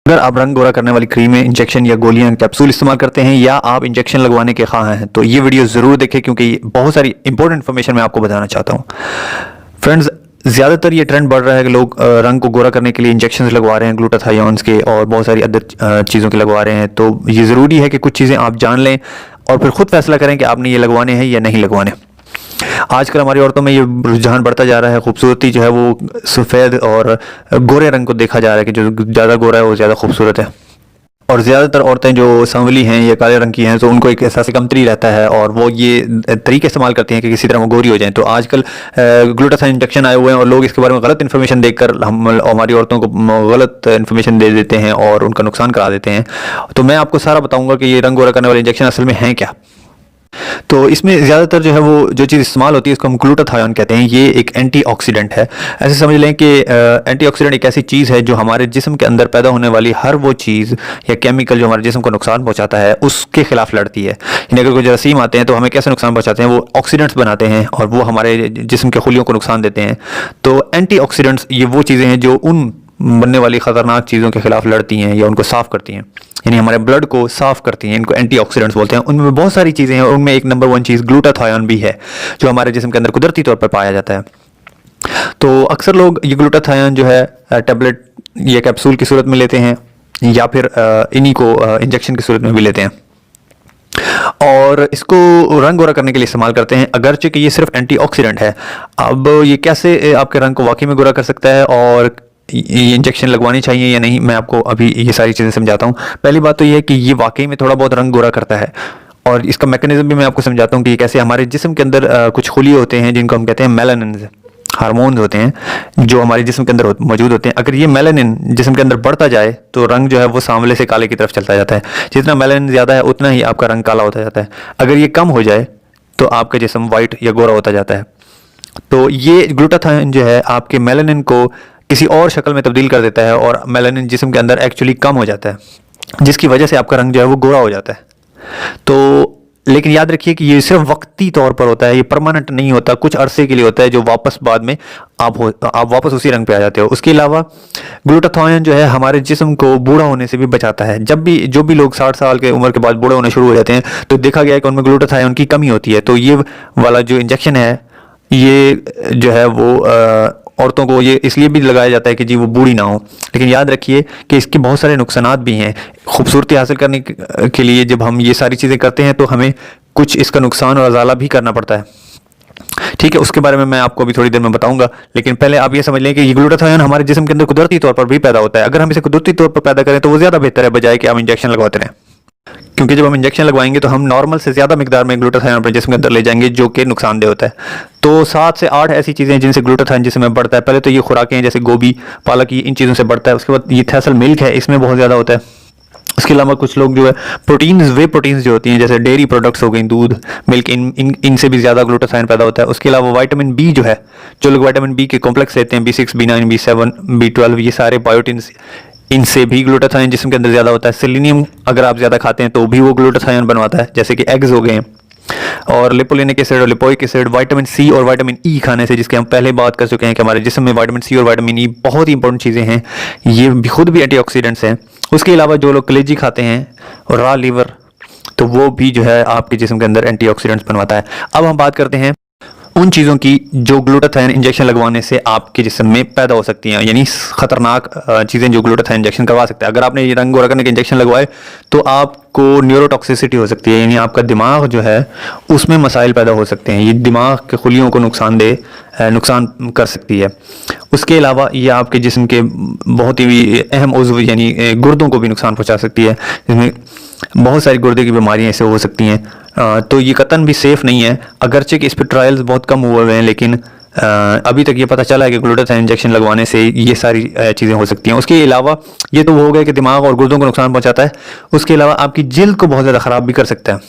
अगर आप रंग गोरा करने वाली क्रीमें, इंजेक्शन या गोलियां, कैप्सूल इस्तेमाल करते हैं या आप इंजेक्शन लगवाने के ख्वाह हैं तो ये वीडियो ज़रूर देखें, क्योंकि बहुत सारी इंपॉर्टेंट इन्फॉर्मेशन मैं आपको बताना चाहता हूँ। फ्रेंड्स, ज़्यादातर ये ट्रेंड बढ़ रहा है कि लोग रंग को गोरा करने के लिए इंजेक्शन लगवा रहे हैं, ग्लूटाथायोन्स के और बहुत सारी अदर चीज़ों के लगवा रहे हैं। तो ये ज़रूरी है कि कुछ चीज़ें आप जान लें और फिर खुद फैसला करें कि आपने ये लगवाने हैं या नहीं लगवाने। आजकल हमारी औरतों में ये रुझान बढ़ता जा रहा है, खूबसूरती जो है वो सफ़ेद और गोरे रंग को देखा जा रहा है कि जो ज़्यादा गोरा है वो ज़्यादा खूबसूरत है। और ज़्यादातर औरतें जो सांवली हैं या काले रंग की हैं तो उनको एक एहसास कमतरी रहता है और वो ये तरीके इस्तेमाल करती हैं कि किसी तरह वो गोरी हो जाएं। तो आजकल ग्लूटाथाइन इंजेक्शन आए हुए हैं और लोग इसके बारे में गलत इन्फॉर्मेशन देकर हम हमारी औरतों को गलत इन्फॉर्मेशन दे देते हैं और उनका नुकसान करा देते हैं। तो मैं आपको सारा बताऊंगा कि ये रंग गोरा करने वाले इंजेक्शन असल में हैं क्या। तो इसमें ज़्यादातर जो है वो जो चीज़ इस्तेमाल होती है इसको हम ग्लूटाथायोन कहते हैं। ये एक एंटीऑक्सीडेंट है। ऐसे समझ लें कि एंटीऑक्सीडेंट एक ऐसी चीज़ है जो हमारे जिस्म के अंदर पैदा होने वाली हर वो चीज़ या केमिकल जो हमारे जिस्म को नुकसान पहुंचाता है उसके खिलाफ लड़ती है। यानी अगर कोई जरासीम आते हैं तो हमें कैसे नुकसान पहुंचाते हैं, वो ऑक्सीडेंट्स बनाते हैं और वो हमारे जिस्म के खुलियों को नुकसान देते हैं। तो एंटीऑक्सीडेंट्स ये वो चीज़ें हैं जो उन बनने वाली ख़तरनाक चीज़ों के खिलाफ लड़ती हैं या उनको साफ़ करती हैं, यानी हमारे ब्लड को साफ़ करती हैं। इनको एंटीऑक्सीडेंट्स बोलते हैं। उनमें बहुत सारी चीज़ें हैं और उनमें एक नंबर वन चीज़ ग्लूटाथायोन भी है जो हमारे जिस्म के अंदर कुदरती तौर पर पाया जाता है। तो अक्सर लोग ये ग्लूटाथायोन जो है टैबलेट या कैप्सूल की सूरत में लेते हैं या फिर इन्हीं को इंजेक्शन की सूरत में भी लेते हैं और इसको रंग गोरा करने के लिए इस्तेमाल करते हैं, अगरचे कि ये सिर्फ एंटीऑक्सीडेंट है। अब ये कैसे आपके रंग को वाकई में गोरा कर सकता है और ये इंजेक्शन लगवानी चाहिए या नहीं, मैं आपको अभी ये सारी चीज़ें समझाता हूँ। पहली बात तो ये है कि ये वाकई में थोड़ा बहुत रंग गोरा करता है और इसका मैकेनिज्म भी मैं आपको समझाता हूँ कि कैसे हमारे जिस्म के अंदर कुछ खुलिये होते हैं जिनको हम कहते हैं मेलानिन, हार्मोन्स होते हैं जो हमारे जिस्म के अंदर मौजूद होते हैं। अगर ये मेलानिन जिस्म के अंदर बढ़ता जाए तो रंग जो है वो सांवले से काले की तरफ चलता जाता है। जितना मेलानिन ज़्यादा है उतना ही आपका रंग काला होता जाता है। अगर ये कम हो जाए तो आपका जिस्म वाइट या गोरा होता जाता है। तो ये ग्लूटाथायोन जो है आपके मेलानिन को किसी और शक्ल में तब्दील कर देता है और मेलानिन जिस्म के अंदर एक्चुअली कम हो जाता है, जिसकी वजह से आपका रंग जो है वो गोरा हो जाता है। तो लेकिन याद रखिए कि ये सिर्फ वक्ती तौर पर होता है, ये परमानेंट नहीं होता, कुछ अरसे के लिए होता है जो वापस बाद में आप वापस उसी रंग पे आ जाते हो। उसके अलावा ग्लूटाथायोन जो है हमारे जिस्म को बूढ़ा होने से भी बचाता है। जब भी जो भी लोग 60 साल के उम्र के बाद बूढ़े होने शुरू हो जाते हैं तो देखा गया है कि उनमें ग्लूटाथायोन की कमी होती है। तो ये वाला जो इंजेक्शन है ये जो है वो औरतों को ये इसलिए भी लगाया जाता है कि जी वो बूढ़ी ना हो। लेकिन याद रखिए कि इसके बहुत सारे नुकसानात भी हैं। खूबसूरती हासिल करने के लिए जब हम ये सारी चीज़ें करते हैं तो हमें कुछ इसका नुकसान और अजाला भी करना पड़ता है। ठीक है, उसके बारे में मैं आपको अभी थोड़ी देर में बताऊंगा। लेकिन पहले आप ये समझ लें कि ये ग्लूटाथायोन हमारे जिस्म के अंदर कुदरती तौर पर भी पैदा होता है। अगर हम इसे कुदरती तौर पर पैदा करें तो वो ज़्यादा बेहतर है बजाय कि हम इंजेक्शन लगवाते रहें, क्योंकि जब हम इंजेक्शन लगवाएंगे तो हम नॉर्मल से ज़्यादा मिकदार में ग्लूटाथायोन अपने जिस्म के अंदर ले जाएंगे जो कि नुकसानदेह होता है। तो 7 से 8 ऐसी चीज़ें हैं जिनसे ग्लूटाथायोन जिस्म में बढ़ता है। पहले तो ये खुराकें हैं जैसे गोभी, पालक, इन चीज़ों से बढ़ता है। उसके बाद ये थैसल मिल्क है, इसमें बहुत ज़्यादा होता है। उसके अलावा कुछ लोग जो है प्रोटीन्स, वे प्रोटीन्स जो होती हैं जैसे डेयरी प्रोडक्ट्स हो गई, दूध, मिल्क, इनसे भी ज़्यादा ग्लूटाथायोन पैदा होता है। उसके अलावा विटामिन बी जो है, जो लोग विटामिन बी के कॉम्प्लेक्स लेते हैं, B6, B9, B7, B12, ये सारे बायोटिन्स, इनसे भी ग्लूटाथायोन जिस्म के अंदर ज़्यादा होता है। सेलेनियम अगर आप ज़्यादा खाते हैं तो भी वो ग्लूटाथायोन बनवाता है, जैसे कि एग्स हो गए और लिपोलेनिक एसिड और लिपोइक एसिड। विटामिन सी और विटामिन ई खाने से, जिसके हम पहले बात कर चुके हैं कि हमारे जिस्म में विटामिन सी और विटामिन ई बहुत ही इंपॉर्टेंट चीज़ें हैं, ये भी खुद भी एंटीऑक्सीडेंट्स हैं। उसके अलावा जो लोग कलेजी खाते हैं और रॉ लीवर, तो वो भी जो है आपके जिस्म के अंदर एंटीऑक्सीडेंट्स बनवाता है। अब हम बात करते हैं उन चीज़ों की जो ग्लूटाथायोन इंजेक्शन लगवाने से आपके जिस्म में पैदा हो सकती हैं, यानी खतरनाक चीज़ें जो ग्लूटाथायोन इंजेक्शन करवा सकते हैं। अगर आपने ये रंग गोरा करने के इंजेक्शन लगवाए तो आपको न्यूरोटॉक्सिसिटी हो सकती है, यानी आपका दिमाग जो है उसमें मसाइल पैदा हो सकते हैं। ये दिमाग के खुलियों को नुकसान कर सकती है। उसके अलावा ये आपके जिस्म के बहुत ही अहम उज़्व यानी गुर्दों को भी नुकसान पहुँचा सकती है, जिसमें बहुत सारी गुर्दे की बीमारियाँ ऐसे हो सकती हैं। तो ये कतन भी सेफ़ नहीं है। अगरचे कि इस पर ट्रायल्स बहुत कम हुए हैं, लेकिन अभी तक ये पता चला है कि ग्लूटाथायोन इंजेक्शन लगवाने से ये सारी चीज़ें हो सकती हैं। उसके अलावा ये तो हो गया कि दिमाग और गुर्दों को नुकसान पहुंचाता है, उसके अलावा आपकी जिल्द को बहुत ज़्यादा ख़राब भी कर सकता है।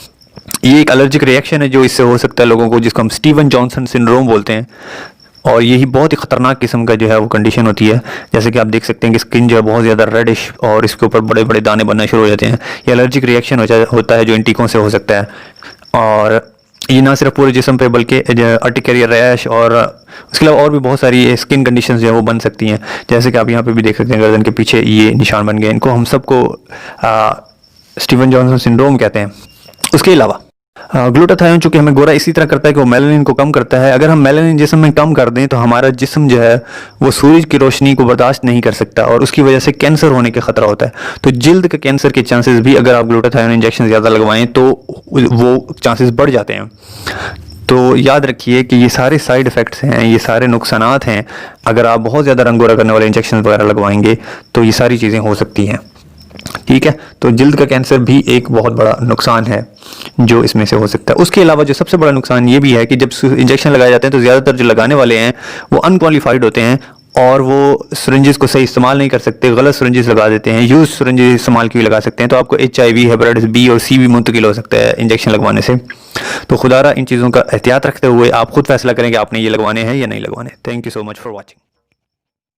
ये एक एलर्जिक रिएक्शन है जो इससे हो सकता है लोगों को, जिसको हम स्टीवन जॉनसन सिंड्रोम बोलते हैं। और यही बहुत ही ख़तरनाक किस्म का जो है वो कंडीशन होती है। जैसे कि आप देख सकते हैं कि स्किन जो है बहुत ज़्यादा रेडिश और इसके ऊपर बड़े बड़े दाने बनना शुरू हो जाते हैं। ये एलर्जिक रिएक्शन होता है जो इन टीकों से हो सकता है। और ये ना सिर्फ पूरे जिस्म पे बल्कि अर्टिकेरिया रैश और उसके अलावा और भी बहुत सारी स्किन कंडीशंस जो है वो बन सकती हैं। जैसे कि आप यहाँ पे भी देख सकते हैं गर्दन के पीछे ये निशान बन गए, इनको हम सबको स्टीवन जॉनसन सिंड्रोम कहते हैं। उसके अलावा ग्लूटाथायोन चूंकि हमें गोरा इसी तरह करता है कि वो मेलानिन को कम करता है। अगर हम मेलानिन जिस्म में कम कर दें तो हमारा जिस्म जो है वो सूरज की रोशनी को बर्दाश्त नहीं कर सकता और उसकी वजह से कैंसर होने का खतरा होता है। तो जिल्द के कैंसर के चांसेस भी अगर आप ग्लूटाथायोन इंजेक्शन ज़्यादा लगवाएं तो वो चांसेस बढ़ जाते हैं। तो याद रखिए कि ये सारे साइड इफ़ेक्ट्स हैं, ये सारे नुकसानात हैं। अगर आप बहुत ज़्यादा रंग गोरा करने वाले इंजेक्शन वगैरह लगवाएंगे तो ये सारी चीज़ें हो सकती हैं। ठीक है, तो जिल्द का कैंसर भी एक बहुत बड़ा नुकसान है जो इसमें से हो सकता है। उसके अलावा जो सबसे बड़ा नुकसान ये भी है कि जब इंजेक्शन लगाए जाते हैं तो ज़्यादातर जो लगाने वाले हैं वो अनक्वालिफाइड होते हैं और वो सिरिंजेस को सही इस्तेमाल नहीं कर सकते, गलत सिरिंजेस लगा देते हैं। यूज सिरिंजेस इस्तेमाल की भी लगा सकते हैं, तो आपको HIV, हेपेटाइटिस B और C भी मुंतकिल हो सकता है इंजेक्शन लगवाने से। तो खुदारा इन चीज़ों का एहतियात रखते हुए आप खुद फैसला करें कि आपने ये लगवाने हैं या नहीं लगवाने। Thank you so much for watching.